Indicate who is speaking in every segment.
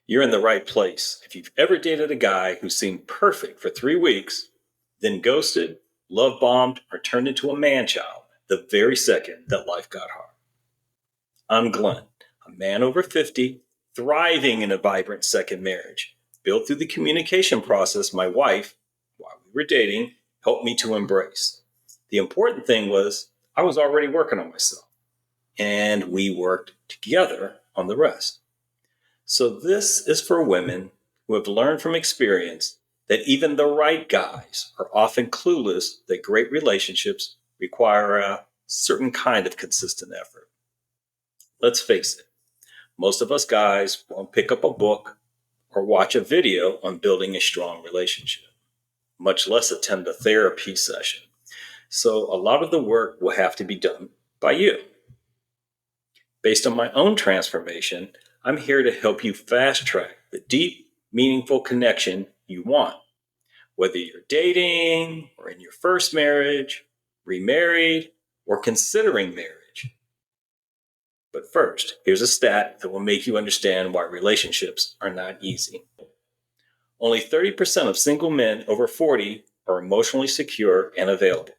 Speaker 1: You're in the right place. If you've ever dated a guy who seemed perfect for 3 weeks, then ghosted, love bombed, or turned into a man child the very second that life got hard. I'm Glenn, a man over 50, thriving in a vibrant second marriage, built through the communication process my wife, while we were dating, helped me to embrace. The important thing was I was already working on myself, and we worked together on the rest. So, this is for women who have learned from experience that even the right guys are often clueless that great relationships require a certain kind of consistent effort. Let's face it, most of us guys won't pick up a book or watch a video on building a strong relationship, much less attend a therapy session. So, a lot of the work will have to be done by you. Based on my own transformation, I'm here to help you fast track the deep, meaningful connection you want. Whether you're dating or in your first marriage, remarried, or considering marriage. But first, here's a stat that will make you understand why relationships are not easy. Only 30% of single men over 40 are emotionally secure and available.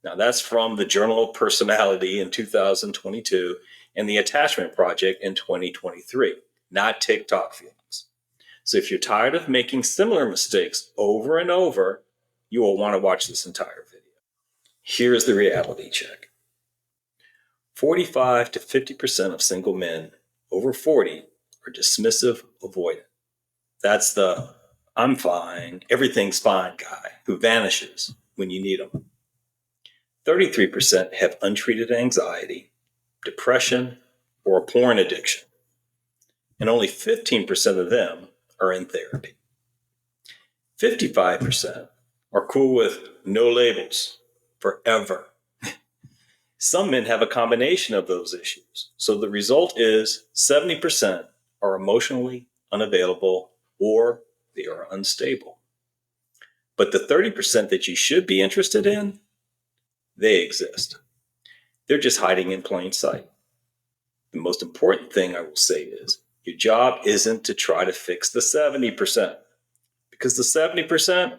Speaker 1: Now, that's from the Journal of Personality in 2022 and the Attachment Project in 2023, not TikTok feelings. So if you're tired of making similar mistakes over and over, you will want to watch this entire video. Here's the reality check. 45 to 50% of single men over 40 are dismissive avoidant. That's the I'm fine, everything's fine guy who vanishes when you need him. 33% have untreated anxiety, depression, or a porn addiction. And only 15% of them are in therapy. 55% are cool with no labels forever. Some men have a combination of those issues. So the result is 70% are emotionally unavailable or they are unstable. But the 30% that you should be interested in, they exist. They're just hiding in plain sight. The most important thing I will say is your job isn't to try to fix the 70%, because the 70%,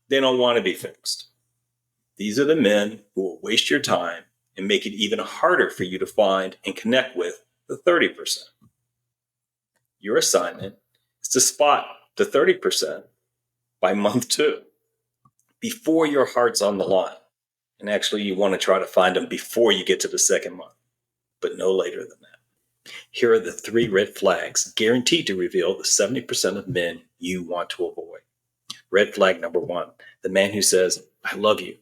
Speaker 1: they don't want to be fixed. These are the men who will waste your time and make it even harder for you to find and connect with the 30%. Your assignment is to spot the 30% by month 2, before your heart's on the line. And actually, you want to try to find them before you get to the second month, but no later than that. Here are the 3 red flags guaranteed to reveal the 70% of men you want to avoid. Red flag number 1, the man who says, I love you,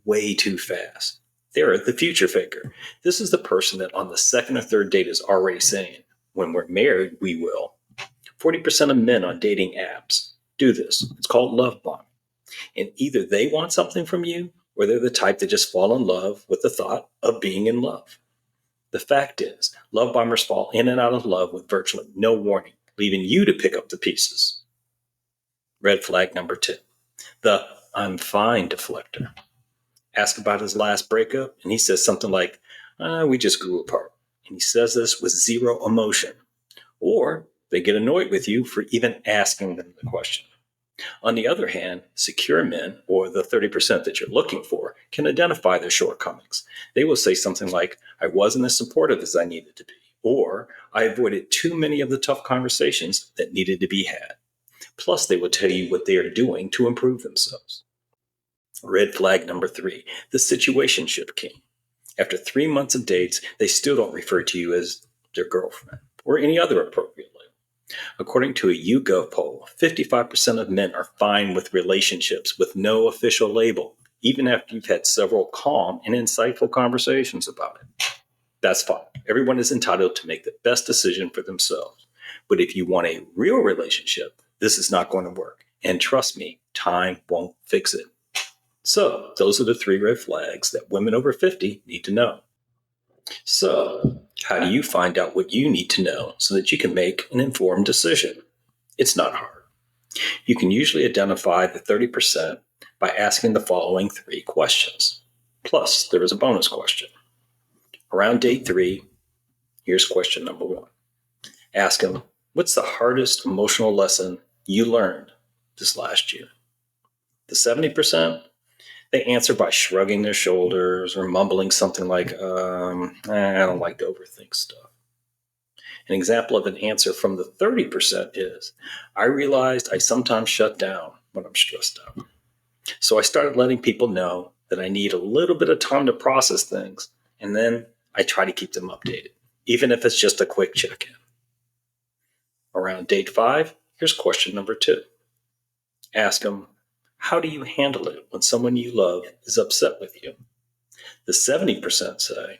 Speaker 1: way too fast. They're the future faker. This is the person that on the second or third date is already saying, when we're married, we will. 40% of men on dating apps do this. It's called love bombing. And either they want something from you, or they're the type that just fall in love with the thought of being in love. The fact is, love bombers fall in and out of love with virtually no warning, leaving you to pick up the pieces. Red flag number 2, the I'm fine deflector. Ask about his last breakup, and he says something like, we just grew apart. And he says this with zero emotion. Or they get annoyed with you for even asking them the question. On the other hand, secure men, or the 30% that you're looking for, can identify their shortcomings. They will say something like, I wasn't as supportive as I needed to be, or I avoided too many of the tough conversations that needed to be had. Plus, they will tell you what they are doing to improve themselves. Red flag number 3, the situationship king. After 3 months of dates, they still don't refer to you as their girlfriend or any other appropriate label. According to a YouGov poll, 55% of men are fine with relationships with no official label, even after you've had several calm and insightful conversations about it. That's fine. Everyone is entitled to make the best decision for themselves. But if you want a real relationship, this is not going to work. And trust me, time won't fix it. So those are the 3 red flags that women over 50 need to know. So how do you find out what you need to know so that you can make an informed decision? It's not hard. You can usually identify the 30% by asking the following 3 questions. Plus, there is a bonus question. Around day 3, here's question number 1. Ask him, What's the hardest emotional lesson you learned this last year? The 70%, they answer by shrugging their shoulders or mumbling something like, I don't like to overthink stuff. An example of an answer from the 30% is, I realized I sometimes shut down when I'm stressed out. So I started letting people know that I need a little bit of time to process things, and then I try to keep them updated, even if it's just a quick check-in. Around date 5, here's question number 2. Ask them, how do you handle it when someone you love is upset with you? The 70% say,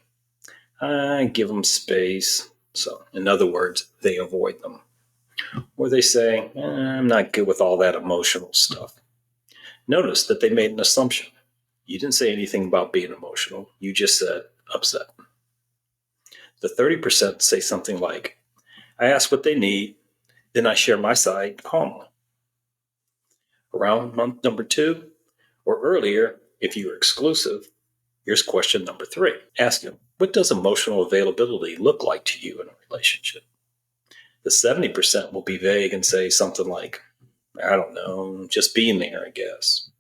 Speaker 1: I give them space. So, in other words, they avoid them. Or they say, I'm not good with all that emotional stuff. Notice that they made an assumption. You didn't say anything about being emotional. You just said upset. The 30% say something like, I ask what they need, then I share my side calmly. Around month number 2, or earlier, if you're exclusive, here's question number 3. Ask them, what does emotional availability look like to you in a relationship? The 70% will be vague and say something like, I don't know, just being there, I guess.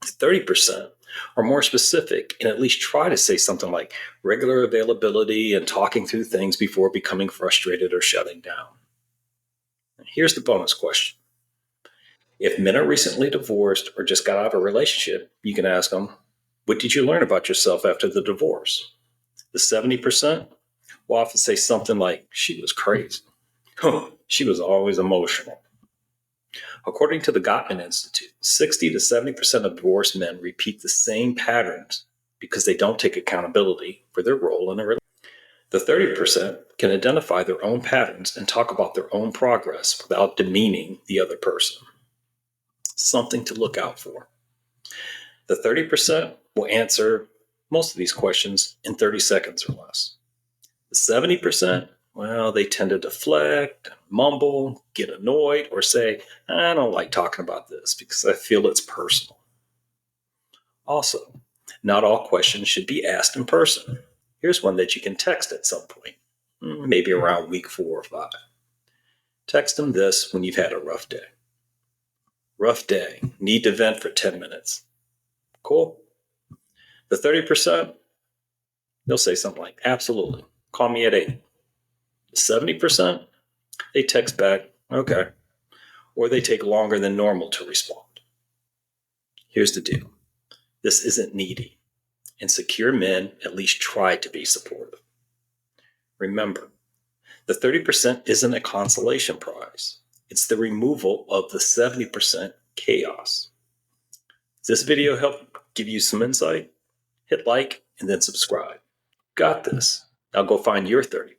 Speaker 1: 30% are more specific and at least try to say something like regular availability and talking through things before becoming frustrated or shutting down. Here's the bonus question. If men are recently divorced or just got out of a relationship, you can ask them, what did you learn about yourself after the divorce? The 70% will often say something like, she was crazy. She was always emotional. According to the Gottman Institute, 60 to 70% of divorced men repeat the same patterns because they don't take accountability for their role in a relationship. The 30% can identify their own patterns and talk about their own progress without demeaning the other person. Something to look out for. The 30% will answer most of these questions in 30 seconds or less. The 70%, well, they tend to deflect, mumble, get annoyed, or say, I don't like talking about this because I feel it's personal. Also, not all questions should be asked in person. Here's one that you can text at some point, maybe around week 4 or 5. Text them this when you've had a rough day. Rough day, need to vent for 10 minutes. Cool? The 30%, they'll say something like, absolutely, call me at 8. The 70%, they text back, okay, or they take longer than normal to respond. Here's the deal. This isn't needy, and secure men at least try to be supportive. Remember, the 30% isn't a consolation prize. It's the removal of the 70% chaos. Does this video help give you some insight? Hit like and then subscribe. Got this. Now go find your 30%.